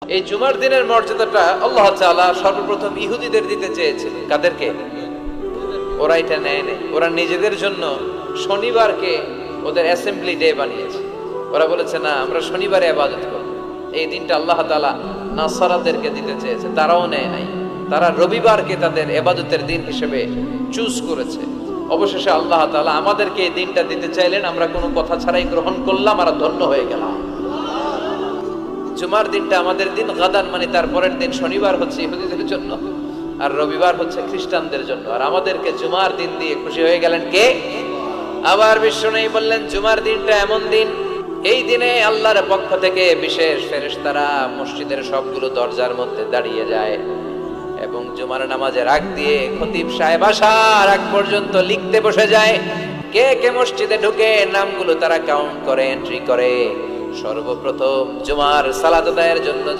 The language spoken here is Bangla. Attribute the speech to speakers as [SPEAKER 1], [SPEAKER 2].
[SPEAKER 1] এই জুমার দিনের মর্যাদাটা আল্লাহ তাআলা সর্বপ্রথম ইহুদিদের দিতে চেয়েছিলেন। কাদেরকে? ওরা এটা নেয় নাই। ওরা নিজেদের জন্য শনিবারকে ওদের অ্যাসেম্বলি ডে বানিয়েছে। ওরা বলেছে না, আমরা শনিবারে ইবাদত করব। এই দিনটা আল্লাহ তাআলা নাসারাদেরকে দিতে চেয়েছে, তারাও নেয় নাই। তারা রবিবারকে তাদের ইবাদতের দিন হিসেবে চুজ করেছে। অবশেষে আল্লাহ তাআলা আমাদেরকে এই দিনটা দিতে চাইলেন, আমরা কোনো কথা ছাড়াই গ্রহণ করলাম আর ধন্য হয়ে গেলাম। জুমার দিনটা আমাদের দিন, গাদান মানে তারপরের দিন শনিবার হচ্ছে ইহুদিদের জন্য, আর রবিবার হচ্ছে খ্রিস্টানদের জন্য। আর আমাদেরকে জুমার দিন দিয়ে খুশি হয়ে গেলেন কে? আবার বিশ্বনবী বললেন, জুমার দিনটা এমন দিন, এই দিনে আল্লাহর পক্ষ থেকে বিশেষ ফেরেশতারা মসজিদের সবগুলো দরজার মধ্যে দাঁড়িয়ে যায় এবং জুমার নামাজের আগ দিয়ে খতিব সাহেব আসার আগ পর্যন্ত লিখতে বসে যায়। কে কে মসজিদে ঢুকে নামগুলো তারা কাউন্ট করে, এন্ট্রি করে। সর্বপ্রথম জুমার সালাত আদায়ের জন্য যে